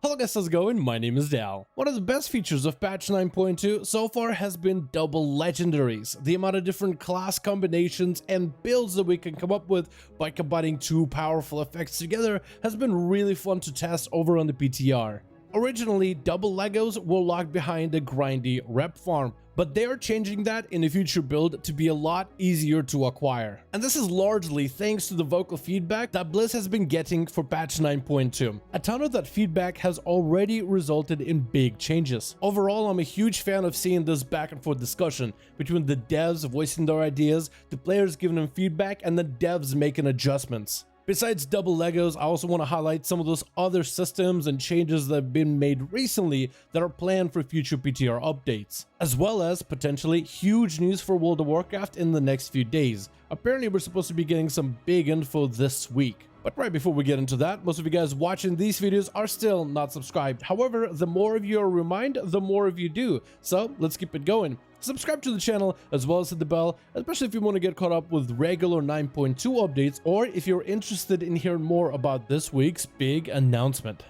Hello guys, how's it going? My name is Dal. One of the best features of patch 9.2 so far has been double legendaries. The amount of different class combinations and builds that we can come up with by combining two powerful effects together has been really fun to test over on the PTR. Originally, double Legos were locked behind a grindy rep farm, but they are changing that in a future build to be a lot easier to acquire. And this is largely thanks to the vocal feedback that Blizz has been getting for patch 9.2. A ton of that feedback has already resulted in big changes. Overall, I'm a huge fan of seeing this back and forth discussion between the devs voicing their ideas, the players giving them feedback, and the devs making adjustments. Besides double Legos, I also want to highlight some of those other systems and changes that have been made recently that are planned for future PTR updates, as well as potentially huge news for World of Warcraft in the next few days. Apparently, we're supposed to be getting some big info this week. But right before we get into that, most of you guys watching these videos are still not subscribed. However, the more of you are reminded, the more of you do. So let's keep it going. Subscribe to the channel as well as hit the bell, especially if you want to get caught up with regular 9.2 updates or if you're interested in hearing more about this week's big announcement.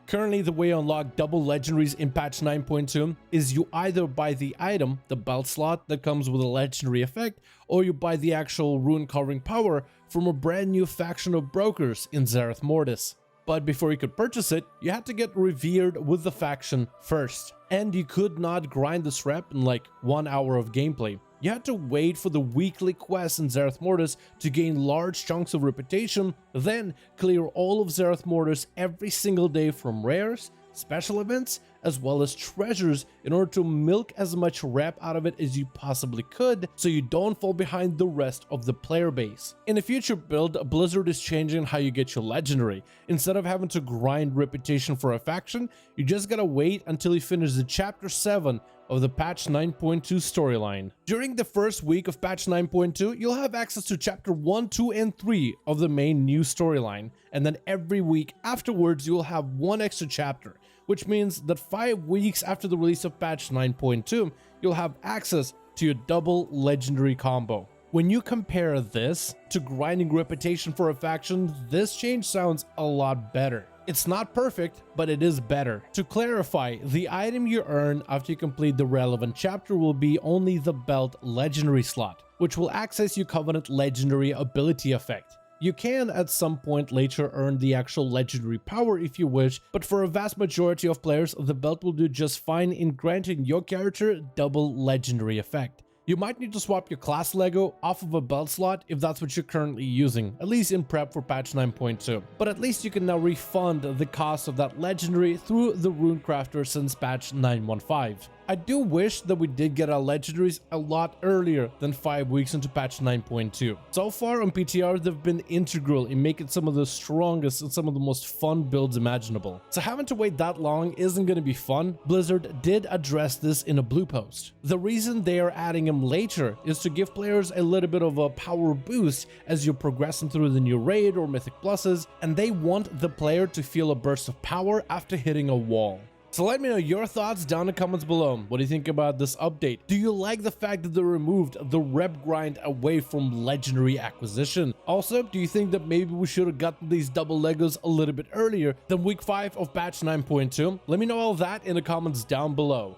Currently, the way to unlock double legendaries in patch 9.2 is you either buy the item, the belt slot that comes with a legendary effect, or you buy the actual rune covering power from a brand new faction of brokers in Zereth Mortis. But before you could purchase it, you had to get revered with the faction first. And you could not grind this rep in like 1 hour of gameplay. You had to wait for the weekly quests in Zereth Mortis to gain large chunks of reputation, then clear all of Zereth Mortis every single day from rares, special events, as well as treasures in order to milk as much rep out of it as you possibly could so you don't fall behind the rest of the player base. In a future build, Blizzard is changing how you get your legendary. Instead of having to grind reputation for a faction, you just gotta wait until you finish the chapter 7 of the patch 9.2 storyline. During the first week of patch 9.2, you'll have access to chapter 1, 2, and 3 of the main new storyline, and then every week afterwards you'll have one extra chapter, which means that 5 weeks after the release of patch 9.2, you'll have access to your double legendary combo. When you compare this to grinding reputation for a faction, this change sounds a lot better. It's not perfect, but it is better. To clarify, the item you earn after you complete the relevant chapter will be only the belt legendary slot, which will access your Covenant legendary ability effect. You can at some point later earn the actual legendary power if you wish, but for a vast majority of players, the belt will do just fine in granting your character double legendary effect. You might need to swap your class Lego off of a belt slot if that's what you're currently using, at least in prep for patch 9.2. But at least you can now refund the cost of that legendary through the rune crafter since patch 9.15. I do wish that we did get our legendaries a lot earlier than 5 weeks into patch 9.2. So far on PTR, they've been integral in making some of the strongest and some of the most fun builds imaginable. So having to wait that long isn't going to be fun. Blizzard did address this in a blue post. The reason they are adding them later is to give players a little bit of a power boost as you're progressing through the new raid or mythic pluses, and they want the player to feel a burst of power after hitting a wall. So let me know your thoughts down in the comments below. What do you think about this update? Do you like the fact that they removed the rep grind away from legendary acquisition? Also, do you think that maybe we should have gotten these double Legos a little bit earlier than week 5 of patch 9.2? Let me know all that in the comments down below.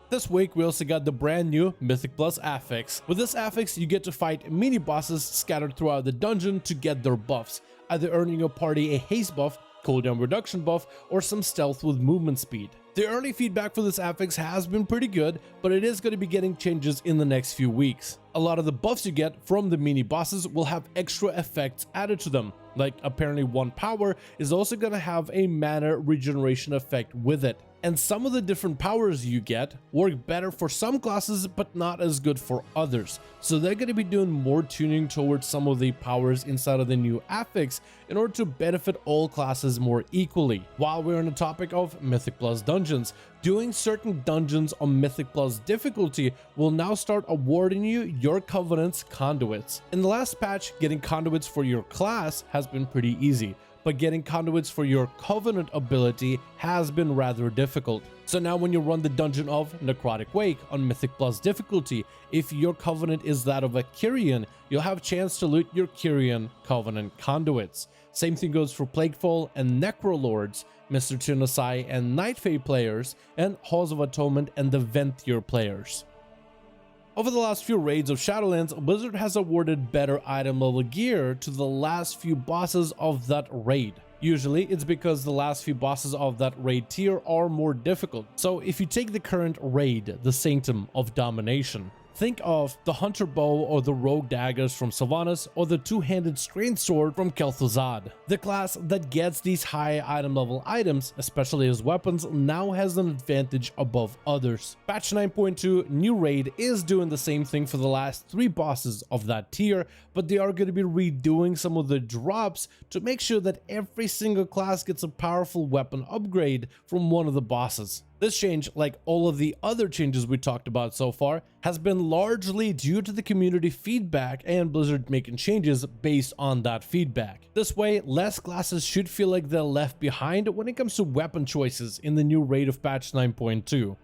This week, we also got the brand new Mythic Plus affix. With this affix, you get to fight mini bosses scattered throughout the dungeon to get their buffs, either earning your party a haste buff, cooldown reduction buff, or some stealth with movement speed. The early feedback for this affix has been pretty good, but it is going to be getting changes in the next few weeks. A lot of the buffs you get from the mini bosses will have extra effects added to them, like apparently one power is also going to have a mana regeneration effect with it. And some of the different powers you get work better for some classes but not as good for others, so they're going to be doing more tuning towards some of the powers inside of the new affix in order to benefit all classes more equally. While we're on the topic of Mythic Plus dungeons, doing certain dungeons on Mythic Plus difficulty will now start awarding you your Covenant's conduits. In the last patch, getting conduits for your class has been pretty easy, but getting conduits for your Covenant ability has been rather difficult. So now when you run the dungeon of Necrotic Wake on Mythic Plus difficulty, if your Covenant is that of a Kyrian, you'll have a chance to loot your Kyrian Covenant conduits. Same thing goes for Plaguefall and Necrolords, Mr. Tunasai and Nightfey players, and Halls of Atonement and the Venthyr players. Over the last few raids of Shadowlands, Blizzard has awarded better item level gear to the last few bosses of that raid. Usually, it's because the last few bosses of that raid tier are more difficult. So if you take the current raid, the Sanctum of Domination, think of the Hunter Bow or the Rogue Daggers from Sylvanas or the Two-Handed Strange Sword from Kel'Thuzad. The class that gets these high item level items, especially as weapons, now has an advantage above others. Patch 9.2 New Raid is doing the same thing for the last 3 bosses of that tier, but they are going to be redoing some of the drops to make sure that every single class gets a powerful weapon upgrade from one of the bosses. This change, like all of the other changes we talked about so far, has been largely due to the community feedback and Blizzard making changes based on that feedback. This way, less classes should feel like they're left behind when it comes to weapon choices in the new raid of patch 9.2.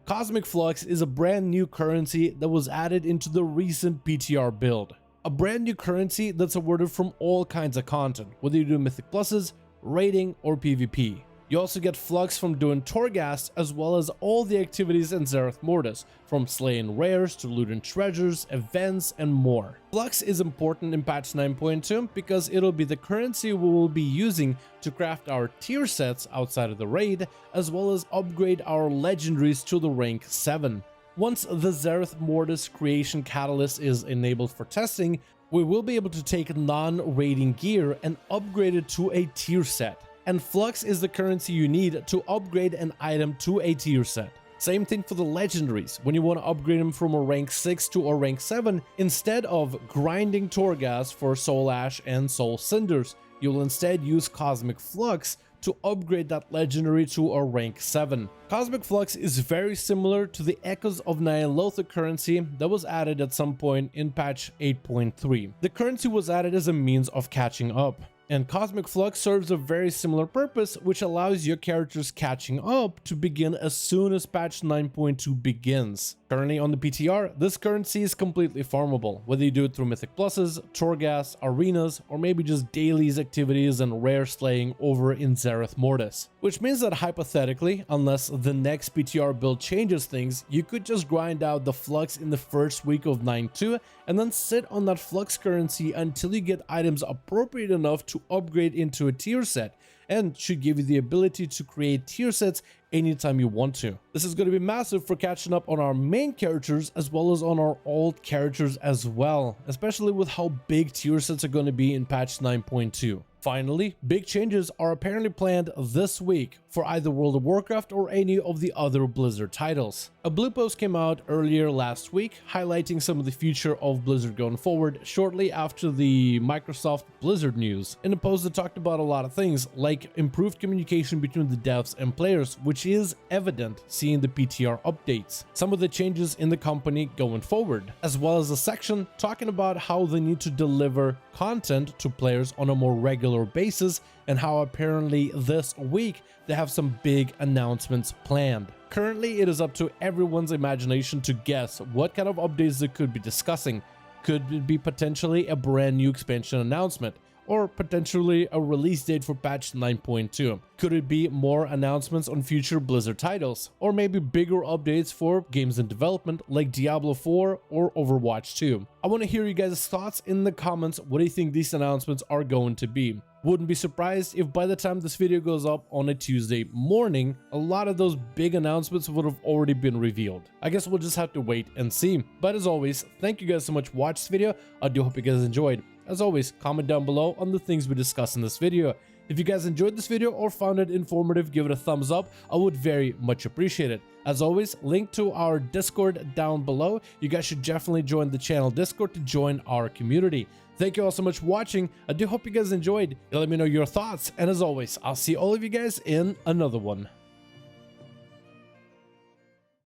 Cosmic Flux is a brand new currency that was added into the recent PTR build. A brand new currency that's awarded from all kinds of content, whether you do Mythic Pluses, raiding, or PvP. You also get Flux from doing Torghast, as well as all the activities in Zereth Mortis, from slaying rares to looting treasures, events, and more. Flux is important in patch 9.2 because it'll be the currency we will be using to craft our tier sets outside of the raid, as well as upgrade our legendaries to the rank 7. Once the Zereth Mortis creation catalyst is enabled for testing, we will be able to take non-raiding gear and upgrade it to a tier set. And Flux is the currency you need to upgrade an item to a tier set. Same thing for the legendaries. When you want to upgrade them from a rank 6 to a rank 7, instead of grinding Torghast for Soul Ash and Soul Cinders, you'll instead use Cosmic Flux to upgrade that legendary to a rank 7. Cosmic Flux is very similar to the Echoes of Ny'alotha currency that was added at some point in patch 8.3. The currency was added as a means of catching up. And Cosmic Flux serves a very similar purpose, which allows your characters catching up to begin as soon as patch 9.2 begins. Currently on the PTR, this currency is completely farmable, whether you do it through Mythic Pluses, Torghast, Arenas, or maybe just dailies, activities, and rare slaying over in Zereth Mortis. Which means that hypothetically, unless the next PTR build changes things, you could just grind out the Flux in the first week of 9.2 and then sit on that Flux currency until you get items appropriate enough to upgrade into a tier set, and should give you the ability to create tier sets anytime you want to. This is going to be massive for catching up on our main characters as well as on our alt characters as well, especially with how big tier sets are going to be in patch 9.2. Finally, big changes are apparently planned this week for either World of Warcraft or any of the other Blizzard titles. A blue post came out earlier last week highlighting some of the future of Blizzard going forward shortly after the Microsoft Blizzard news. In a post that talked about a lot of things like improved communication between the devs and players, which is evident seeing the PTR updates, some of the changes in the company going forward, as well as a section talking about how they need to deliver content to players on a more regular basis and how apparently this week they have some big announcements planned. Currently, it is up to everyone's imagination to guess what kind of updates they could be discussing. Could it be potentially a brand new expansion announcement, or potentially a release date for patch 9.2? Could it be more announcements on future Blizzard titles, or maybe bigger updates for games in development like Diablo 4 or Overwatch 2? I want to hear you guys' thoughts in the comments. What do you think these announcements are going to be? Wouldn't be surprised if by the time this video goes up on a Tuesday morning, a lot of those big announcements would have already been revealed. I guess we'll just have to wait and see. But as always, thank you guys so much for watching this video. I do hope you guys enjoyed. As always, comment down below on the things we discussed in this video. If you guys enjoyed this video or found it informative, give it a thumbs up. I would very much appreciate it. As always, link to our Discord down below. You guys should definitely join the channel Discord to join our community. Thank you all so much for watching. I do hope you guys enjoyed. Let me know your thoughts. And as always, I'll see all of you guys in another one.